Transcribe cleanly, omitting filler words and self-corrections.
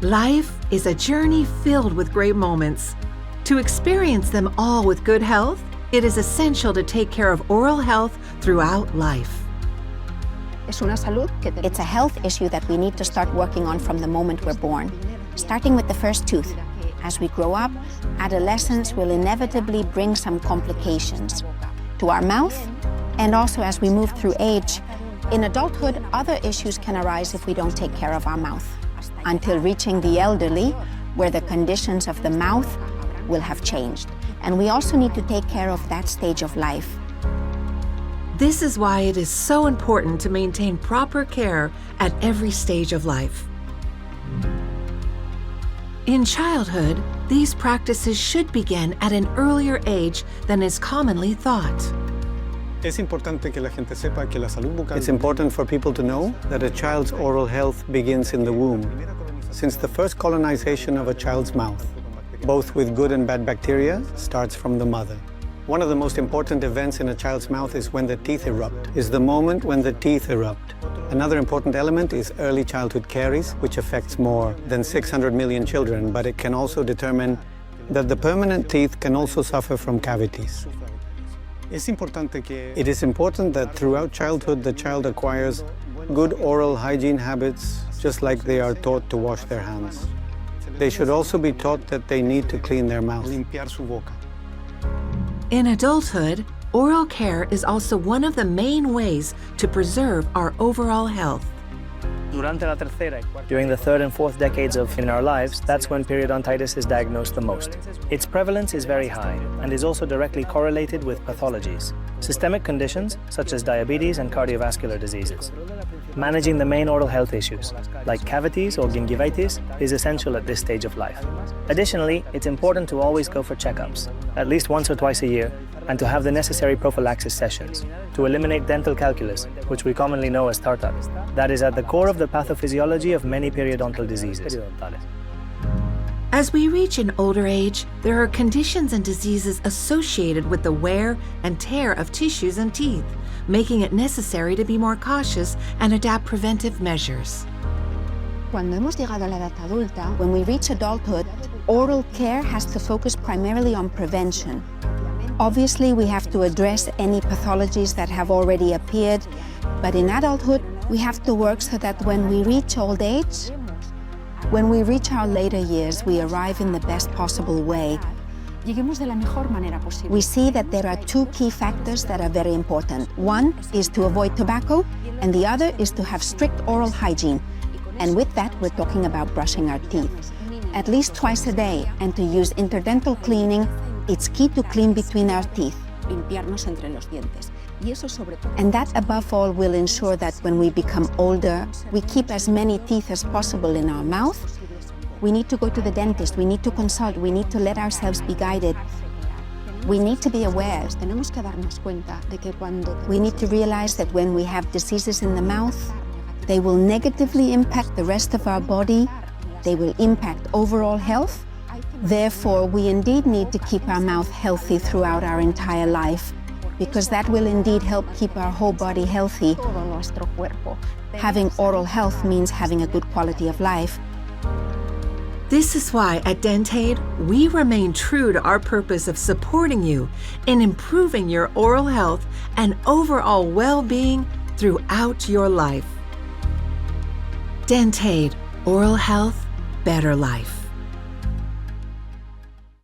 Life is a journey filled with great moments. To experience them all with good health, it is essential to take care of oral health throughout life. It's a health issue that we need to start working on from the moment we're born, starting with the first tooth. As we grow up, adolescence will inevitably bring some complications to our mouth, and also as we move through age. In adulthood, other issues can arise if we don't take care of our mouth, until reaching the elderly, where the conditions of the mouth will have changed. And we also need to take care of that stage of life. This is why it is so important to maintain proper care at every stage of life. In childhood, these practices should begin at an earlier age than is commonly thought. It's important for people to know that a child's oral health begins in the womb, since the first colonization of a child's mouth, both with good and bad bacteria, starts from the mother. One of the most important events in a child's mouth is when the teeth erupt, is the moment when the teeth erupt. Another important element is early childhood caries, which affects more than 600 million children, but it can also determine that the permanent teeth can also suffer from cavities. It is important that throughout childhood the child acquires good oral hygiene habits, just like they are taught to wash their hands. They should also be taught that they need to clean their mouth. In adulthood, oral care is also one of the main ways to preserve our overall health. During the third and fourth decades in our lives, that's when periodontitis is diagnosed the most. Its prevalence is very high and is also directly correlated with pathologies, systemic conditions such as diabetes and cardiovascular diseases. Managing the main oral health issues, like cavities or gingivitis, is essential at this stage of life. Additionally, it's important to always go for checkups, at least once or twice a year, and to have the necessary prophylaxis sessions to eliminate dental calculus, which we commonly know as tartar. That is at the core of the pathophysiology of many periodontal diseases. As we reach an older age, there are conditions and diseases associated with the wear and tear of tissues and teeth, making it necessary to be more cautious and adapt preventive measures. When we reach adulthood, oral care has to focus primarily on prevention. Obviously, we have to address any pathologies that have already appeared, but in adulthood, we have to work so that when we reach old age, when we reach our later years, we arrive in the best possible way. We see that there are two key factors that are very important. One is to avoid tobacco, and the other is to have strict oral hygiene. And with that, we're talking about brushing our teeth at least twice a day, and to use interdental cleaning. It's key to clean between our teeth. And that, above all, will ensure that when we become older, we keep as many teeth as possible in our mouth. We need to go to the dentist, we need to consult, we need to let ourselves be guided. We need to be aware. We need to realize that when we have diseases in the mouth, they will negatively impact the rest of our body. They will impact overall health. Therefore, we indeed need to keep our mouth healthy throughout our entire life, because that will indeed help keep our whole body healthy. Having oral health means having a good quality of life. This is why at Dentaid, we remain true to our purpose of supporting you in improving your oral health and overall well-being throughout your life. Dentaid, oral health, better life.